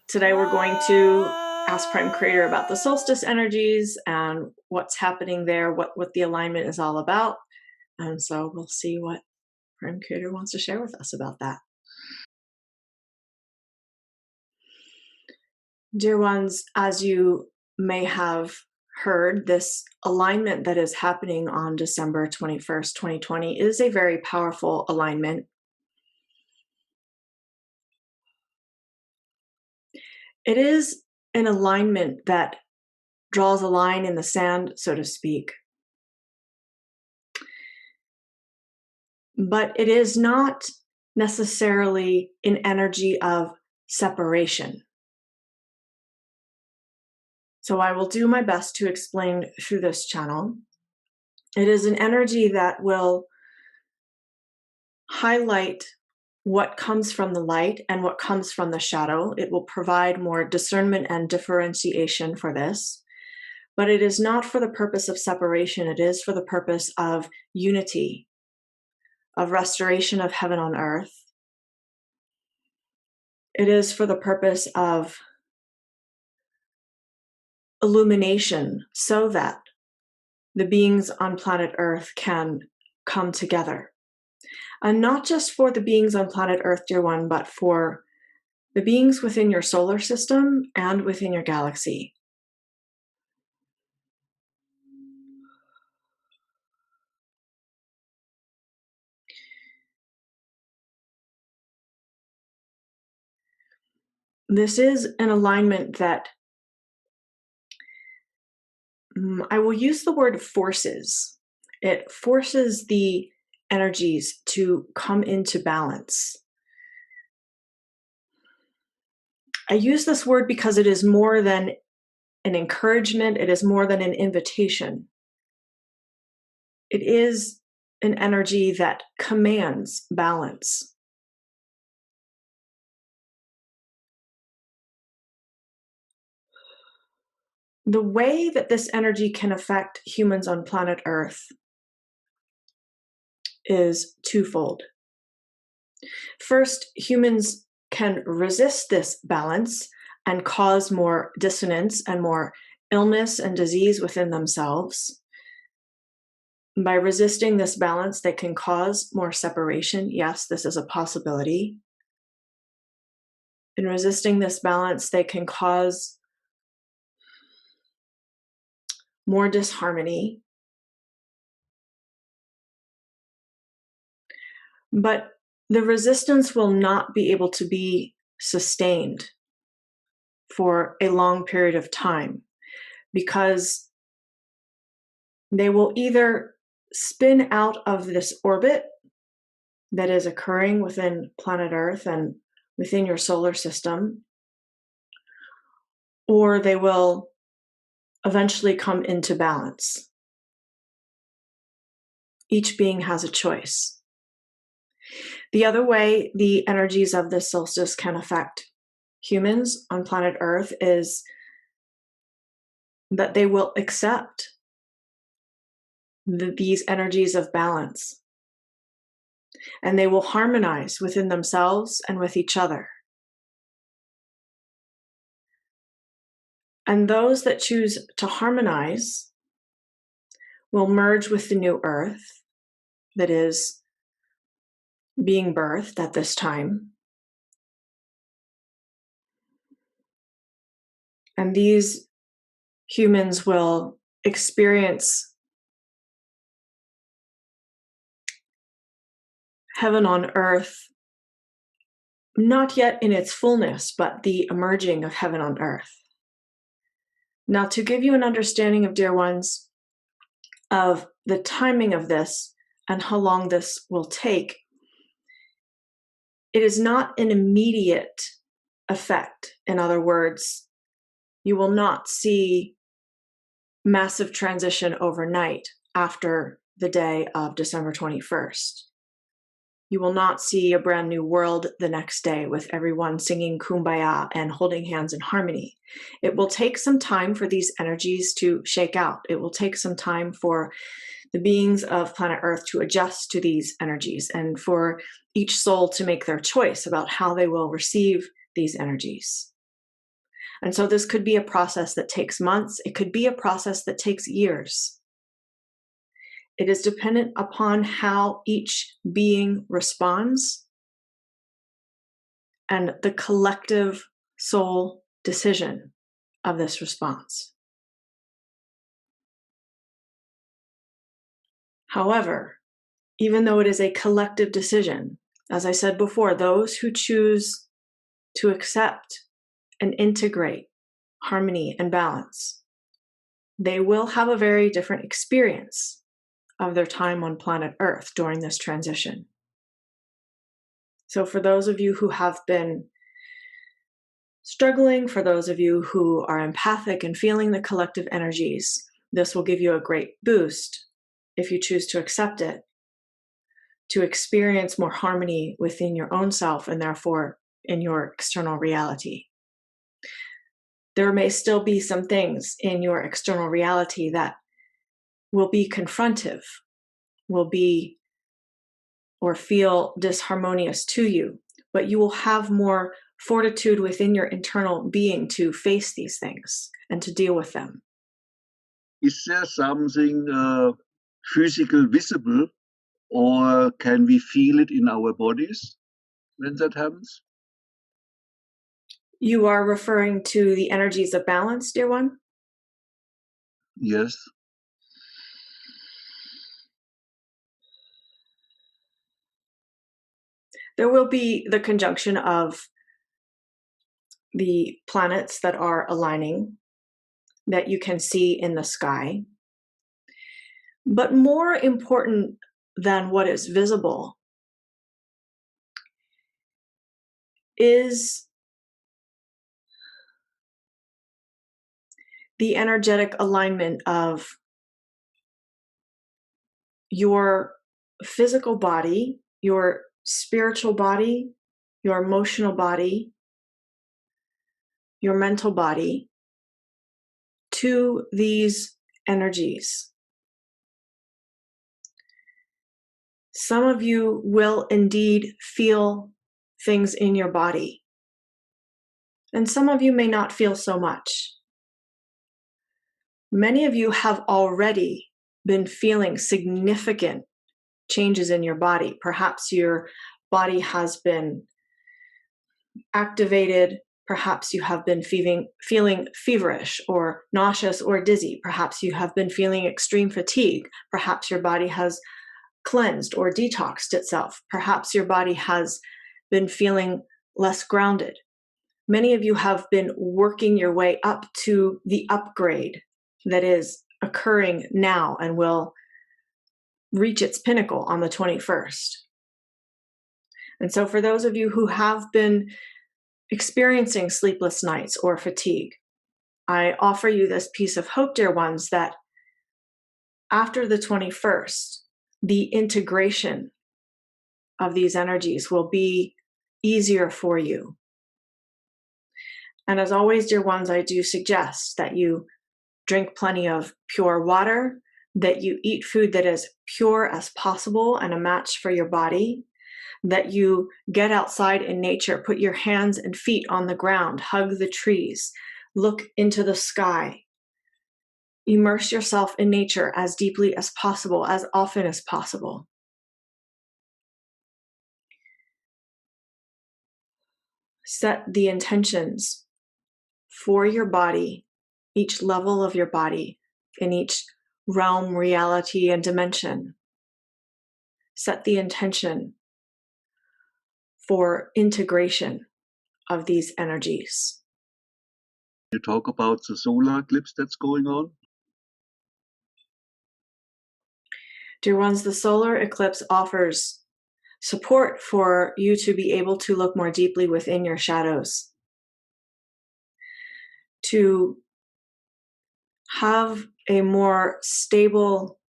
Today we're going to ask Prime Creator about the solstice energies and what's happening there, what the alignment is all about. And so we'll see what Prime Creator wants to share with us about that. Dear ones, as you may have heard, this alignment that is happening on December 21st, 2020 is a very powerful alignment. It is an alignment that draws a line in the sand, so to speak. But it is not necessarily an energy of separation. So I will do my best to explain through this channel. It is an energy that will highlight what comes from the light and what comes from the shadow. It will provide more discernment and differentiation for this. But it is not for the purpose of separation. It is for the purpose of unity, of restoration of heaven on earth. It is for the purpose of illumination so that the beings on planet Earth can come together. And not just for the beings on planet Earth, dear one, but for the beings within your solar system and within your galaxy. This is an alignment that I will use the word forces. It forces the energies to come into balance. I use this word because it is more than an encouragement. It is more than an invitation. It is an energy that commands balance. The way that this energy can affect humans on planet Earth is twofold. First, humans can resist this balance and cause more dissonance and more illness and disease within themselves. By resisting this balance, they can cause more separation. Yes, this is a possibility. In resisting this balance, they can cause more disharmony. But the resistance will not be able to be sustained for a long period of time because they will either spin out of this orbit that is occurring within planet Earth and within your solar system, or they will eventually come into balance. Each being has a choice. The other way the energies of this solstice can affect humans on planet Earth is that they will accept these energies of balance, and they will harmonize within themselves and with each other. And those that choose to harmonize will merge with the new earth that is being birthed at this time. And these humans will experience heaven on earth, not yet in its fullness, but the emerging of heaven on earth. Now, to give you an understanding of, dear ones, of the timing of this and how long this will take, it is not an immediate effect. In other words, you will not see massive transition overnight after the day of December 21st. You will not see a brand new world the next day with everyone singing Kumbaya and holding hands in harmony. It will take some time for these energies to shake out. It will take some time for the beings of planet Earth to adjust to these energies and for each soul to make their choice about how they will receive these energies. And so this could be a process that takes months. It could be a process that takes years. It is dependent upon how each being responds and the collective soul decision of this response. However, even though it is a collective decision, as I said before, those who choose to accept and integrate harmony and balance, they will have a very different experience of their time on planet Earth during this transition. So for those of you who have been struggling, for those of you who are empathic and feeling the collective energies, this will give you a great boost if you choose to accept it, to experience more harmony within your own self and therefore in your external reality. There may still be some things in your external reality that will be confrontive, will be or feel disharmonious to you, but you will have more fortitude within your internal being to face these things and to deal with them. Is there something physical visible, or can we feel it in our bodies when that happens? You are referring to the energies of balance, dear one? Yes. There will be the conjunction of the planets that are aligning that you can see in the sky. But more important than what is visible is the energetic alignment of your physical body, your spiritual body, your emotional body, your mental body to these energies. Some of you will indeed feel things in your body, and some of you may not feel so much. Many of you have already been feeling significant changes in your body. Perhaps your body has been activated. Perhaps you have been feeling feverish or nauseous or dizzy. Perhaps you have been feeling extreme fatigue. Perhaps your body has cleansed or detoxed itself. Perhaps your body has been feeling less grounded. Many of you have been working your way up to the upgrade that is occurring now and will reach its pinnacle on the 21st. And so for those of you who have been experiencing sleepless nights or fatigue, I offer you this piece of hope, dear ones, that after the 21st, the integration of these energies will be easier for you. And as always, dear ones, I do suggest that you drink plenty of pure water, that you eat food that is pure as possible and a match for your body, that you get outside in nature, put your hands and feet on the ground, hug the trees, look into the sky. Immerse yourself in nature as deeply as possible, as often as possible. Set the intentions for your body, each level of your body, in each realm, reality, and dimension. Set the intention for integration of these energies. You talk about the solar eclipse that's going on? Dear ones, the solar eclipse offers support for you to be able to look more deeply within your shadows, to have a more stable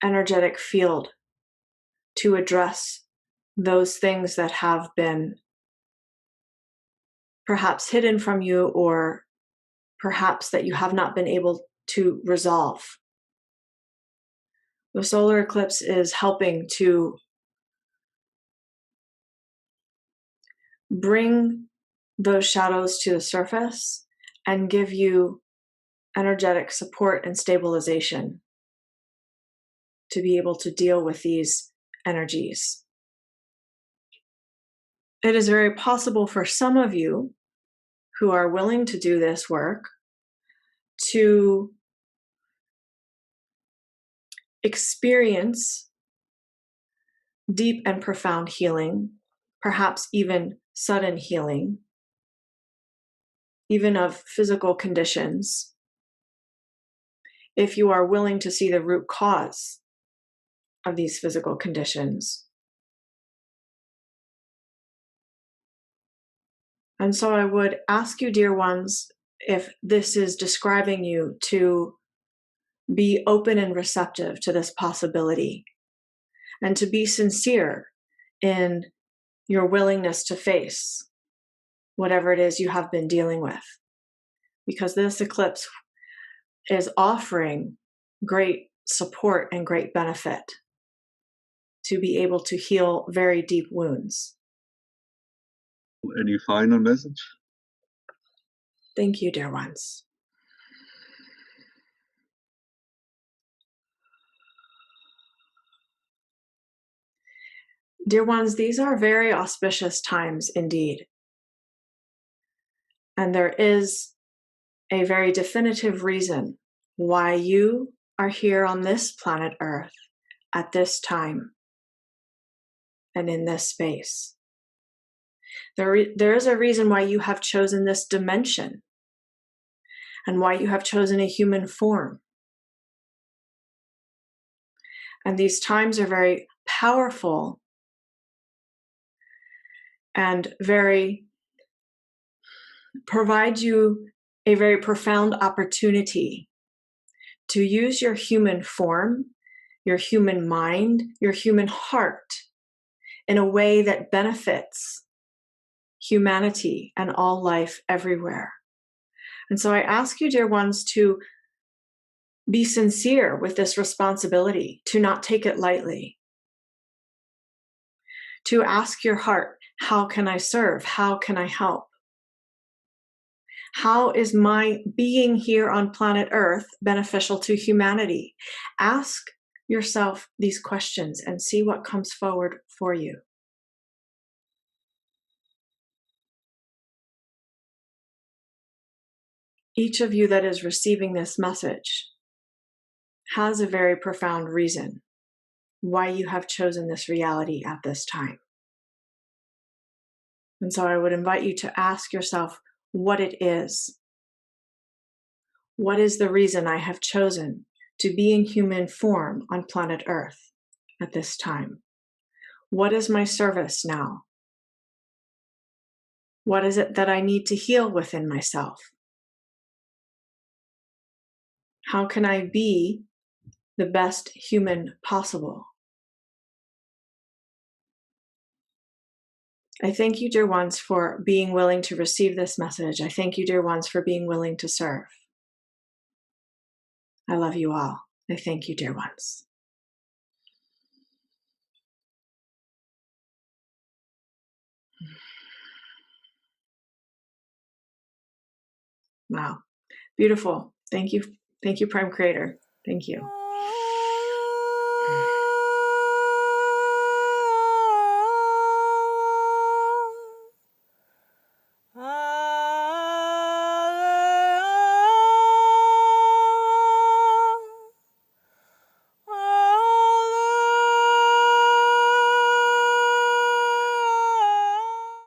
energetic field to address those things that have been perhaps hidden from you, or perhaps that you have not been able to resolve. The solar eclipse is helping to bring those shadows to the surface and give you energetic support and stabilization to be able to deal with these energies. It is very possible for some of you who are willing to do this work to experience deep and profound healing, perhaps even sudden healing, even of physical conditions, if you are willing to see the root cause of these physical conditions. And so I would ask you, dear ones, if this is describing you, to be open and receptive to this possibility and to be sincere in your willingness to face whatever it is you have been dealing with. Because this eclipse is offering great support and great benefit to be able to heal very deep wounds. Any final message? Thank you, dear ones. Dear ones, these are very auspicious times indeed. And there is a very definitive reason why you are here on this planet Earth at this time and in this space. There is a reason why you have chosen this dimension and why you have chosen a human form. And these times are very powerful and provide you a very profound opportunity to use your human form, your human mind, your human heart in a way that benefits humanity and all life everywhere. And so I ask you, dear ones, to be sincere with this responsibility, to not take it lightly, to ask your heart, how can I serve? How can I help? How is my being here on planet Earth beneficial to humanity? Ask yourself these questions and see what comes forward for you. Each of you that is receiving this message has a very profound reason why you have chosen this reality at this time. And so I would invite you to ask yourself what it is. What is the reason I have chosen to be in human form on planet Earth at this time? What is my service now? What is it that I need to heal within myself? How can I be the best human possible? I thank you, dear ones, for being willing to receive this message. I thank you, dear ones, for being willing to serve. I love you all. I thank you, dear ones. Wow. Beautiful. Thank you. Thank you, Prime Creator. Thank you.